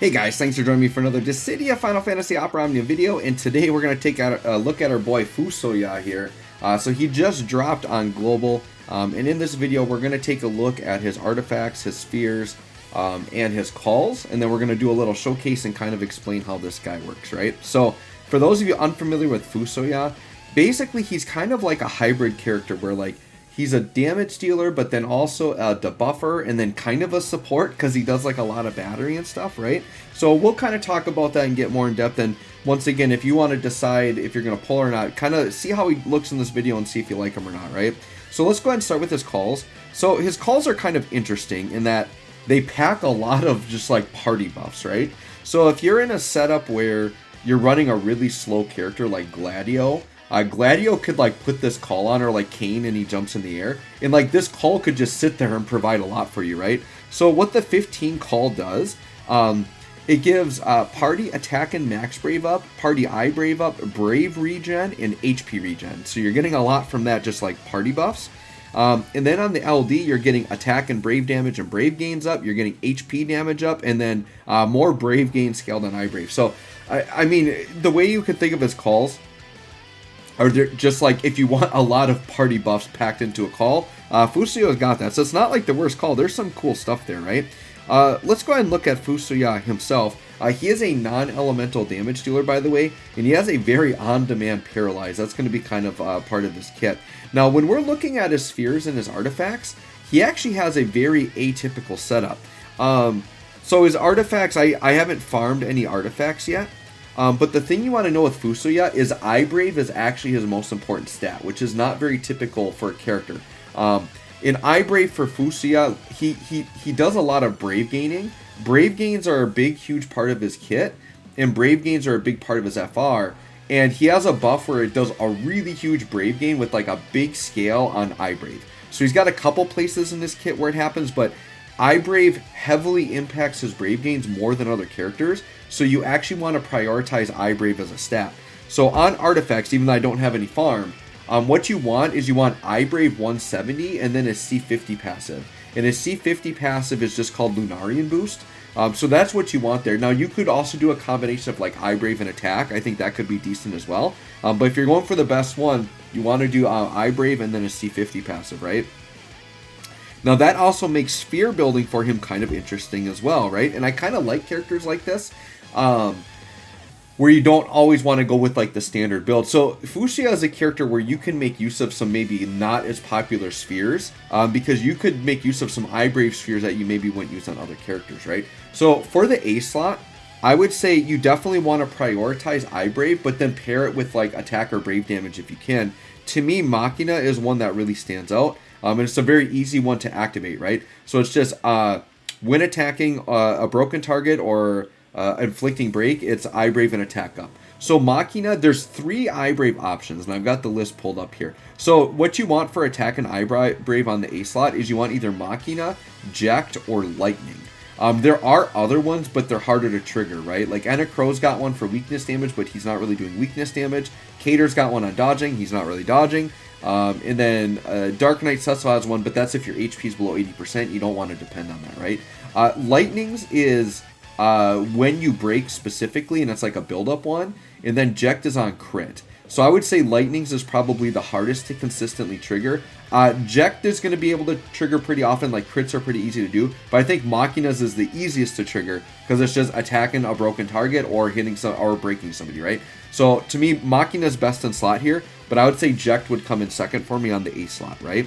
Hey guys, thanks for joining me for another Dissidia Final Fantasy Opera Omnia video, and today we're going to take a look at our boy Fusoya here. So he just dropped on Global, and in this video we're going to take a look at his artifacts, his spheres, and his calls, and then we're going to do a little showcase and kind of explain how this guy works, right? So for those of you unfamiliar with Fusoya, basically he's kind of like a hybrid character where like he's a damage dealer, but then also a debuffer, and then kind of a support because he does like a lot of battery and stuff, right? So we'll kind of talk about that and get more in depth. And once again, if you want to decide if you're going to pull or not, kind of see how he looks in this video and see if you like him or not, right? So let's go ahead and start with his calls. So his calls are kind of interesting in that they pack a lot of just like party buffs, right? So if you're in a setup where you're running a really slow character like Gladio, Gladio could like put this call on, or like Kane and he jumps in the air, and like this call could just sit there and provide a lot for you, right? So what the 15 call does, it gives party attack and max brave up, party I brave up, brave regen, and HP regen. So you're getting a lot from that, just like party buffs. And then on the LD, you're getting attack and brave damage and brave gains up. You're getting HP damage up, and then more brave gains scaled on I brave. So I mean, the way you could think of his calls, or just like if you want a lot of party buffs packed into a call, Fusoya's got that. So it's not like the worst call. There's some cool stuff there, right? Let's go ahead and look at Fusoya himself. He is a non-elemental damage dealer, by the way, and he has a very on-demand Paralyze. That's going to be kind of part of his kit. Now, when we're looking at his spheres and his artifacts, he actually has a very atypical setup. So his artifacts, I haven't farmed any artifacts yet. But the thing you want to know with Fusoya is iBrave is actually his most important stat, which is not very typical for a character. In iBrave for Fusoya, he does a lot of brave gaining. Brave gains are a big, huge part of his kit, and brave gains are a big part of his FR. And he has a buff where it does a really huge brave gain with like a big scale on iBrave. So he's got a couple places in this kit where it happens, but iBrave heavily impacts his brave gains more than other characters, so you actually want to prioritize iBrave as a stat. So on artifacts, even though I don't have any farm, what you want is you want iBrave 170 and then a C50 passive. And a C50 passive is just called Lunarian Boost. So that's what you want there. Now you could also do a combination of like iBrave and attack. I think that could be decent as well. But if you're going for the best one, you want to do iBrave and then a C50 passive, right? Now that also makes sphere building for him kind of interesting as well, right? And I kind of like characters like this, where you don't always want to go with like the standard build. So Fusoya is a character where you can make use of some maybe not as popular spheres, because you could make use of some iBrave spheres that you maybe wouldn't use on other characters, right? So for the A slot, I would say you definitely want to prioritize iBrave, but then pair it with like attack or brave damage if you can. To me, Machina is one that really stands out. And it's a very easy one to activate, right? So it's just when attacking a broken target or inflicting break, it's iBrave and attack up. So Machina, there's 3 iBrave options, and I've got the list pulled up here. So what you want for attack and iBrave on the A slot is you want either Machina, Ject, or Lightning. There are other ones, but they're harder to trigger, right? Like Crow's got one for weakness damage, but he's not really doing weakness damage. Cater's got one on dodging, he's not really dodging. And then Dark Knight Cecil has one, but that's if your HP is below 80%. You don't want to depend on that, right? Lightnings is when you break specifically, and it's like a build-up one. And then Ject is on crit. So I would say Lightnings is probably the hardest to consistently trigger. Ject is going to be able to trigger pretty often, like crits are pretty easy to do. But I think Machina's is the easiest to trigger because it's just attacking a broken target or hitting some or breaking somebody, right? So to me, Machina's best in slot here, but I would say Ject would come in second for me on the A slot, right?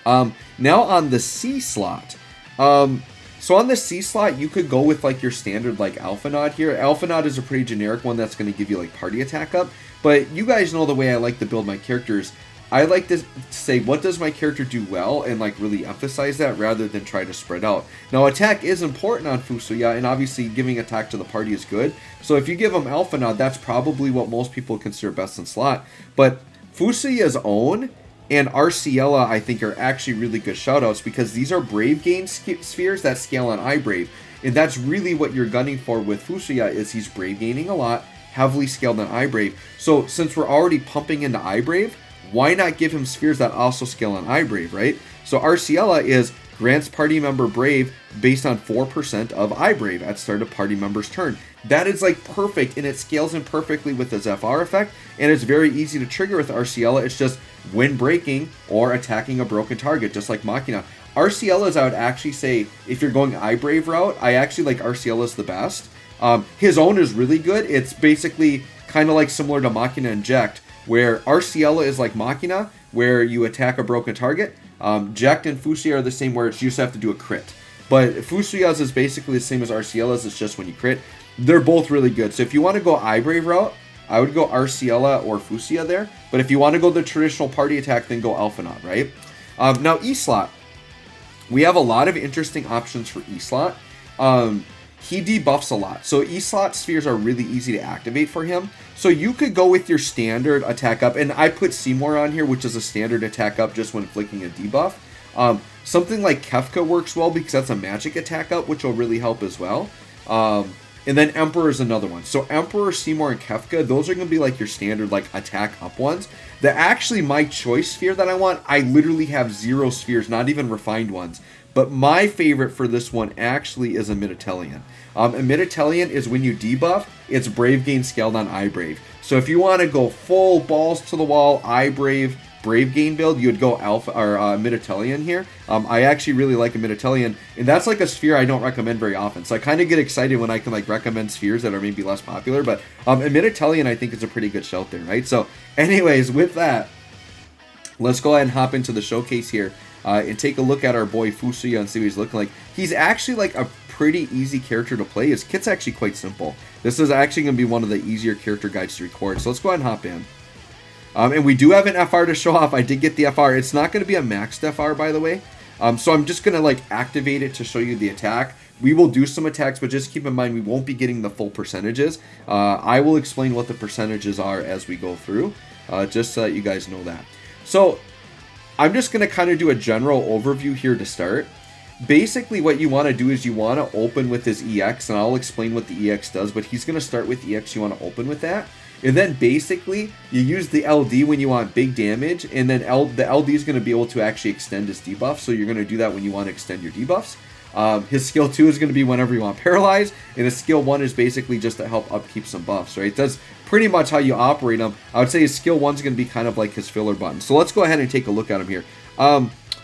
Now on the C slot. So on the C slot, you could go with like your standard like Alphanod here. Alphanod is a pretty generic one that's going to give you like party attack up. But you guys know the way I like to build my characters. I like to say, what does my character do well, and like really emphasize that rather than try to spread out. Now attack is important on Fusoya, and obviously giving attack to the party is good. So if you give him Alphanod, that's probably what most people consider best in slot. But Fusoya's own and Arciella, I think, are actually really good shoutouts because these are Brave Gain spheres that scale on iBrave. And that's really what you're gunning for with Fusoya, is he's Brave Gaining a lot, heavily scaled on iBrave. So since we're already pumping into iBrave, why not give him spheres that also scale on iBrave, right? So Arciella is grants party member Brave based on 4% of iBrave at start of party member's turn. That is like perfect, and it scales in perfectly with the Zephyr effect, and it's very easy to trigger with Arciella. It's just when breaking or attacking a broken target, just like Machina. Arciella's, I would actually say, if you're going iBrave route, I actually like Arciella's the best. His own is really good. It's basically kind of like similar to Machina Inject, where Arciella is like Machina, where you attack a broken target. Ject and Fusoya are the same, where you just have to do a crit. But Fusoya's is basically the same as Arciella's, it's just when you crit. They're both really good. So if you want to go iBrave route, I would go Arciella or Fusoya there. But if you want to go the traditional party attack, then go Alphinaud, right? Now, E-Slot. We have a lot of interesting options for E-Slot. He debuffs a lot. So E-Slot spheres are really easy to activate for him. So you could go with your standard attack up. And I put Seymour on here, which is a standard attack up just when flicking a debuff. Something like Kefka works well because that's a magic attack up, which will really help as well. And then Emperor is another one. So Emperor, Seymour, and Kefka, those are going to be like your standard like attack up ones. Actually, my choice sphere that I want, I literally have 0 spheres, not even refined ones. But my favorite for this one actually is a Miditelian. A Miditelian is when you debuff, it's Brave Gain scaled on iBrave. So if you want to go full balls to the wall, iBrave, Brave Gain build, you would go Alpha or Miditelian here. I actually really like a Miditelian, and that's like a sphere I don't recommend very often. So I kind of get excited when I can like recommend spheres that are maybe less popular. But a Miditelian I think is a pretty good shout there, right? So anyways, with that, let's go ahead and hop into the showcase here and take a look at our boy Fusoya and see what he's looking like. He's actually like a pretty easy character to play. His kit's actually quite simple. This is actually going to be one of the easier character guides to record. So let's go ahead and hop in. And we do have an FR to show off. I did get the FR. It's not going to be a maxed FR, by the way. So I'm just going to like activate it to show you the attack. We will do some attacks, but just keep in mind we won't be getting the full percentages. I will explain what the percentages are as we go through, just so that you guys know that. So I'm just going to kind of do a general overview here to start. Basically, what you want to do is you want to open with his EX, and I'll explain what the EX does, but he's going to start with EX. You want to open with that. And then basically, you use the LD when you want big damage, and then the LD is going to be able to actually extend his debuff, so you're going to do that when you want to extend your debuffs. His skill 2 is going to be whenever you want Paralyze, and his skill 1 is basically just to help upkeep some buffs, right? That's pretty much how you operate him. I would say his skill 1 is going to be kind of like his filler button. So let's go ahead and take a look at him here.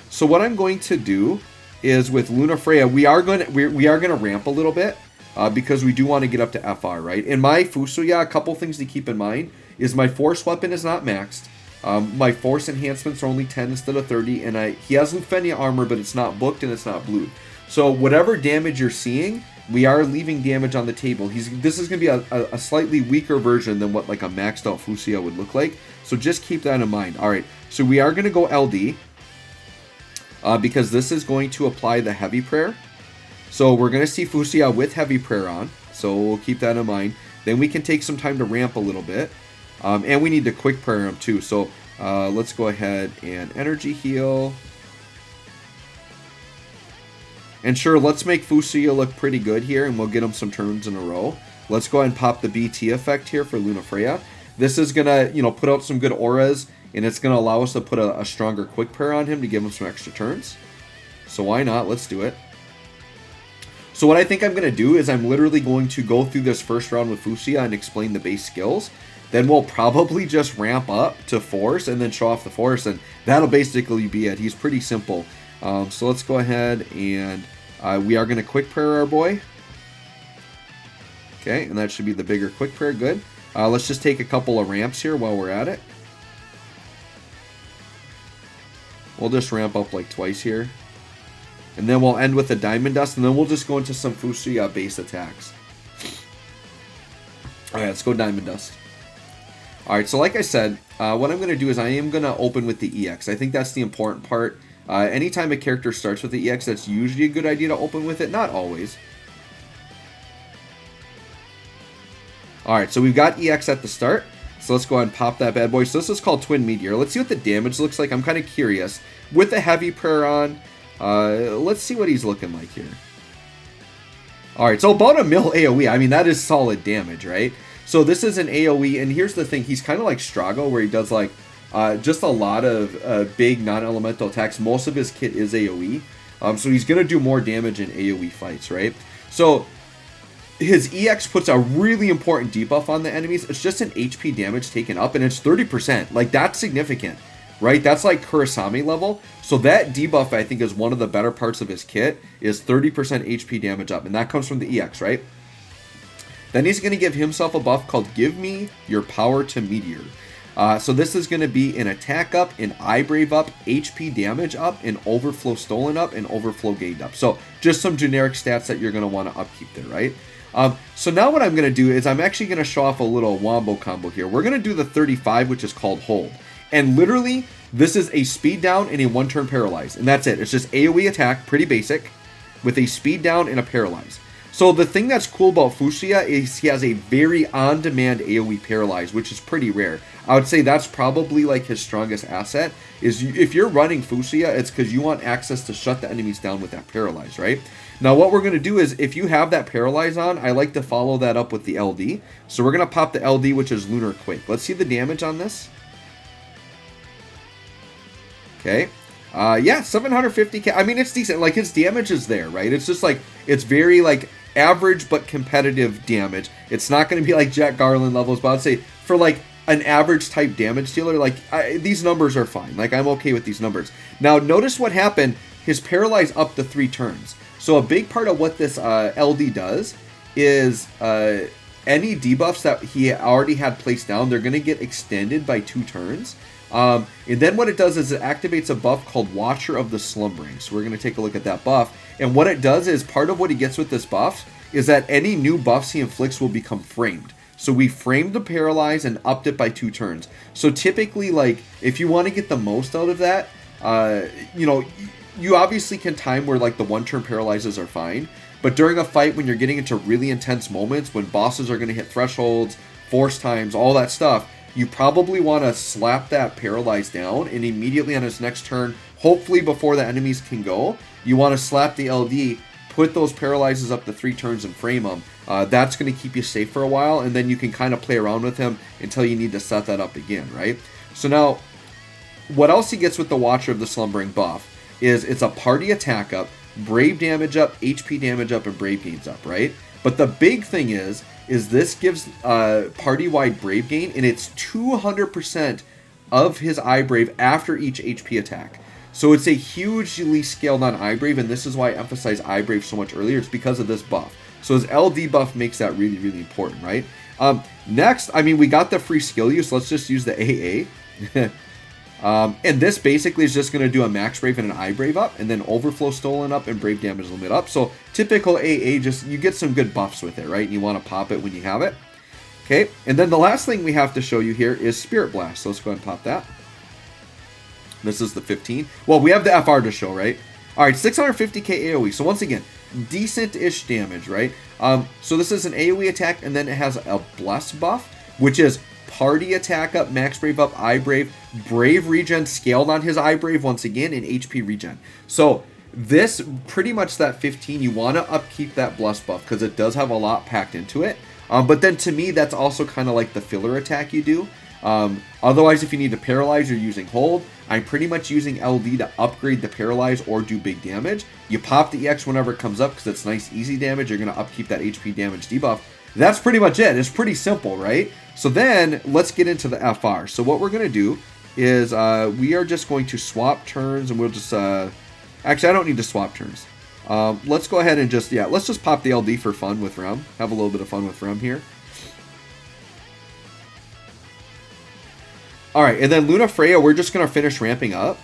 So what I'm going to do is with Lunafreya, we are going to ramp a little bit. Because we do want to get up to FR, right? In my Fusoya, a couple things to keep in mind is my force weapon is not maxed. My force enhancements are only 10 instead of 30, and he has Lufenia armor, but it's not booked and it's not blued. So whatever damage you're seeing, we are leaving damage on the table. This is going to be a slightly weaker version than what like a maxed out Fusoya would look like. So just keep that in mind. All right, so we are going to go LD because this is going to apply the heavy prayer. So we're going to see Fusoya with Heavy Prayer on, so we'll keep that in mind. Then we can take some time to ramp a little bit. And we need to Quick Prayer him too, so let's go ahead and Energy Heal. And sure, let's make Fusoya look pretty good here, and we'll get him some turns in a row. Let's go ahead and pop the BT effect here for Lunafreya. This is going to, put out some good auras, and it's going to allow us to put a stronger Quick Prayer on him to give him some extra turns. So why not? Let's do it. So what I think I'm going to do is I'm literally going to go through this first round with Fusoya and explain the base skills. Then we'll probably just ramp up to Force and then show off the Force, and that'll basically be it. He's pretty simple. So let's go ahead and we are going to Quick Prayer our boy. Okay, and that should be the bigger Quick Prayer. Good. Let's just take a couple of ramps here while we're at it. We'll just ramp up like twice here. And then we'll end with a Diamond Dust, and then we'll just go into some Fusoya base attacks. Alright, let's go Diamond Dust. Alright, so like I said, what I'm going to do is I am going to open with the EX. I think that's the important part. Anytime a character starts with the EX, that's usually a good idea to open with it. Not always. Alright, so we've got EX at the start. So let's go ahead and pop that bad boy. So this is called Twin Meteor. Let's see what the damage looks like. I'm kind of curious. With the Heavy Prayer on, let's see what he's looking like here. Alright, so about a mil AoE. I mean, that is solid damage, right? So this is an AoE, and here's the thing. He's kind of like Strago, where he does like just a lot of big non-elemental attacks. Most of his kit is AoE. So he's going to do more damage in AoE fights, right? So his EX puts a really important debuff on the enemies. It's just an HP damage taken up, and it's 30%. Like, that's significant, right? That's like Kurasami level. So that debuff, I think, is one of the better parts of his kit, is 30% HP damage up, and that comes from the EX, right? Then he's going to give himself a buff called Give Me Your Power to Meteor. So this is going to be an attack up, an eye brave up, HP damage up, an overflow stolen up, and overflow gained up. So just some generic stats that you're going to want to upkeep there, right? So now what I'm going to do is I'm actually going to show off a little wombo combo here. We're going to do the 35, which is called Hold. And literally, this is a speed down and a 1-turn paralyze. And that's it. It's just AoE attack, pretty basic, with a speed down and a paralyze. So the thing that's cool about Fusoya is he has a very on-demand AoE paralyze, which is pretty rare. I would say that's probably like his strongest asset, is if you're running Fusoya, it's because you want access to shut the enemies down with that paralyze, right? Now what we're going to do is, if you have that paralyze on, I like to follow that up with the LD. So we're going to pop the LD, which is Lunar Quake. Let's see the damage on this. Okay. Yeah, 750k. I mean, it's decent. Like, his damage is there, right? It's just like, it's very like average but competitive damage. It's not going to be like Jack Garland levels, but I'd say for like an average type damage dealer, like these numbers are fine. Like, I'm okay with these numbers. Now notice what happened. His paralyze up to 3 turns. So a big part of what this LD does is any debuffs that he already had placed down, they're going to get extended by 2 turns. And then what it does is it activates a buff called Watcher of the Slumbering. So we're going to take a look at that buff. And what it does is, part of what he gets with this buff is that any new buffs he inflicts will become framed. So we framed the paralyze and upped it by 2 turns. So typically, like, if you want to get the most out of that, you know, you obviously can time where like the 1-turn paralyzes are fine. But during a fight, when you're getting into really intense moments, when bosses are going to hit thresholds, force times, all that stuff, you probably want to slap that paralyze down, and immediately on his next turn, hopefully before the enemies can go, you want to slap the LD, put those paralyzes up to 3 turns and frame them. That's going to keep you safe for a while, and then you can kind of play around with him until you need to set that up again, right? So now, what else he gets with the Watcher of the Slumbering buff is it's a party attack up, brave damage up, HP damage up, and brave gains up, right? But the big thing is this gives party-wide brave gain, and it's 200% of his eye brave after each HP attack. So it's a hugely scaled on eye brave, and this is why I emphasize eye brave so much earlier. It's because of this buff. So his LD buff makes that really, really important, right? Next, I mean, we got the free skill use. Let's just use the AA. And this basically is just going to do a max brave and an eye brave up, and then overflow stolen up and brave damage limit up. So typical AA, just you get some good buffs with it, right? And you want to pop it when you have it. Okay, and then the last thing we have to show you here is Spirit Blast. So let's go ahead and pop that. This is the 15. Well, we have the FR to show, right? All right, 650k AoE. So once again, decent-ish damage, right? So this is an AoE attack, and then it has a Bless buff, which is party attack up, max brave up, eye brave, brave regen scaled on his eye brave once again, and HP regen. So this, pretty much that 15, you want to upkeep that Bless buff because it does have a lot packed into it. But then to me, that's also kind of like the filler attack you do. Otherwise, if you need to paralyze, you're using hold. I'm pretty much using LD to upgrade the paralyze or do big damage. You pop the EX whenever it comes up because it's nice, easy damage. You're going to upkeep that HP damage debuff. That's pretty much it. It's pretty simple, right? So then let's get into the FR. So what we're going to do is we are just going to swap turns, and we'll just actually, I don't need to swap turns. Let's go ahead and just, yeah, let's just pop the LD for fun with Rem. Have a little bit of fun with Rem here. All right, and then Luna Freya, we're just going to finish ramping up.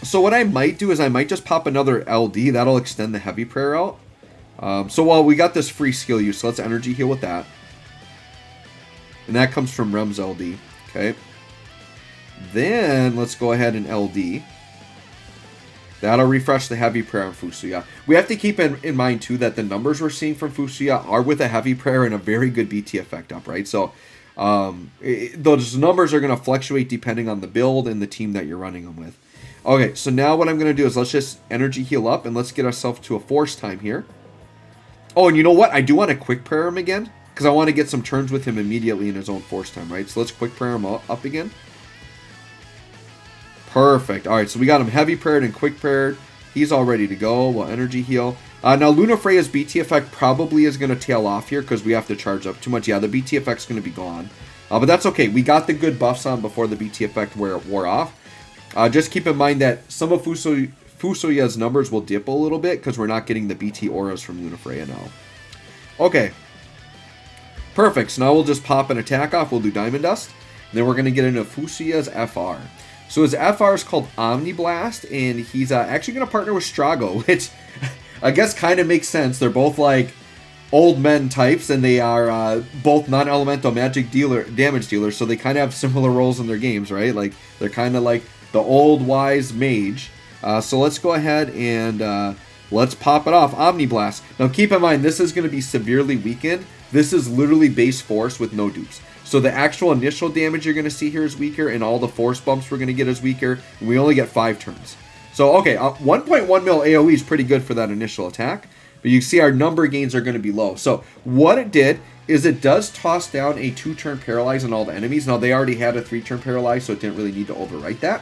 So what I might do is I might just pop another LD. That'll extend the heavy prayer out. So while we got this free skill use, so let's energy heal with that. And that comes from Rem's LD. Okay. Then let's go ahead and LD. That'll refresh the heavy prayer on Fusoya. We have to keep in mind too that the numbers we're seeing from Fusoya are with a heavy prayer and a very good BT effect up, right? So those numbers are going to fluctuate depending on the build and the team that you're running them with. Okay, so now what I'm going to do is let's just energy heal up and let's get ourselves to a force time here. Oh, and you know what? I do want to quick prayer him again because I want to get some turns with him immediately in his own force time, right? So let's quick prayer him up again. Perfect. All right, so we got him heavy prayed and quick prayed. He's all ready to go. We'll energy heal. Now, Lunafreya's BT effect probably is going to tail off here because we have to charge up too much. Yeah, the BT effect's going to be gone. But that's okay. We got the good buffs on before the BT effect wore off. Just keep in mind that some of Fusoya's numbers will dip a little bit because we're not getting the BT auras from Lunafreya now. Okay. Perfect. So now we'll just pop an attack off. We'll do Diamond Dust. And then we're going to get into Fusoya's FR. So his FR is called Omni Blast, and he's actually going to partner with Strago, which I guess kind of makes sense. They're both like old men types, and they are both non-elemental magic damage dealers, so they kind of have similar roles in their games, right? Like they're kind of like the old wise mage. So let's go ahead and let's pop it off. Omni Blast. Now keep in mind, this is going to be severely weakened. This is literally base force with no dupes. So the actual initial damage you're going to see here is weaker, and all the force bumps we're going to get is weaker, and we only get 5 turns. So, okay, 1.1 mil AoE is pretty good for that initial attack, but you see our number gains are going to be low. So what it did is it does toss down a 2-turn Paralyze on all the enemies. Now, they already had a 3-turn Paralyze, so it didn't really need to overwrite that.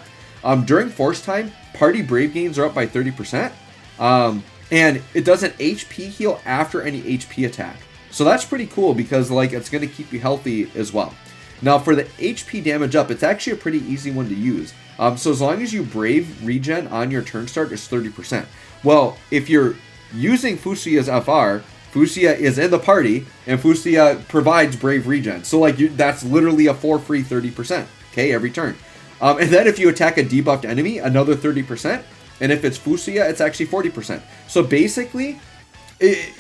During Force Time, Party Brave gains are up by 30%, and it does an HP heal after any HP attack. So that's pretty cool because like it's going to keep you healthy as well. Now for the HP damage up, it's actually a pretty easy one to use. So as long as you Brave regen on your turn start, it's 30%. Well, if you're using Fusoya's FR, Fusoya is in the party, and Fusoya provides Brave regen. So like that's literally a for free 30%, okay, every turn. And then if you attack a debuffed enemy, another 30%. And if it's Fusoya, it's actually 40%. So basically,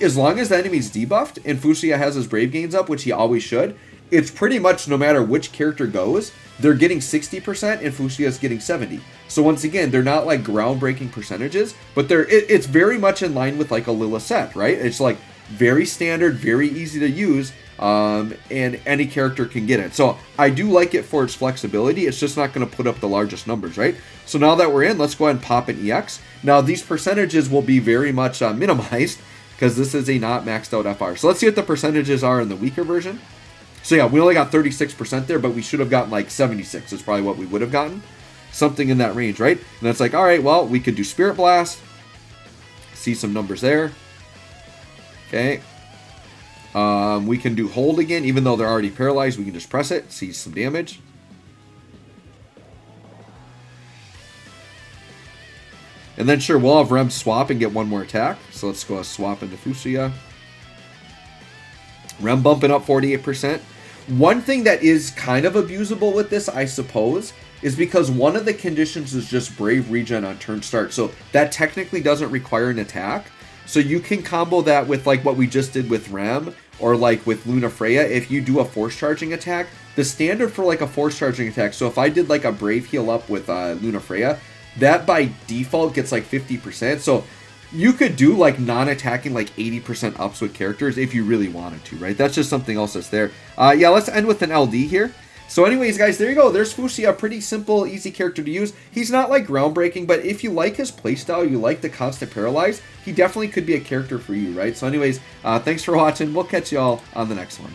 as long as the enemy's debuffed and Fusoya has his Brave gains up, which he always should, it's pretty much no matter which character goes, they're getting 60% and Fusoya's getting 70%. So once again, they're not like groundbreaking percentages, but it's very much in line with like a Lila set, right? It's like very standard, very easy to use, and any character can get it. So I do like it for its flexibility. It's just not going to put up the largest numbers, right? So now that we're in, let's go ahead and pop an EX. Now these percentages will be very much minimized, because this is a not maxed out FR. So let's see what the percentages are in the weaker version. So yeah, we only got 36% there, but we should have gotten like 76 is probably what we would have gotten. Something in that range, right? And it's like, all right, well, we could do Spirit Blast. See some numbers there. Okay. We can do Hold again, even though they're already paralyzed. We can just press it, see some damage. And then sure, we'll have Rem swap and get one more attack. So let's go swap into Fusoya. Rem bumping up 48%. One thing that is kind of abusable with this, I suppose, is because one of the conditions is just Brave regen on turn start. So that technically doesn't require an attack. So you can combo that with like what we just did with Rem or like with Lunafreya. If you do a force charging attack, the standard for like a force charging attack. So if I did like a Brave heal up with Lunafreya, that by default gets like 50%. So you could do like non-attacking like 80% ups with characters if you really wanted to, right? That's just something else that's there. Yeah, let's end with an LD here. So anyways, guys, there you go. There's Fusoya, pretty simple, easy character to use. He's not like groundbreaking, but if you like his playstyle, you like the constant Paralyze, he definitely could be a character for you, right? So anyways, thanks for watching. We'll catch y'all on the next one.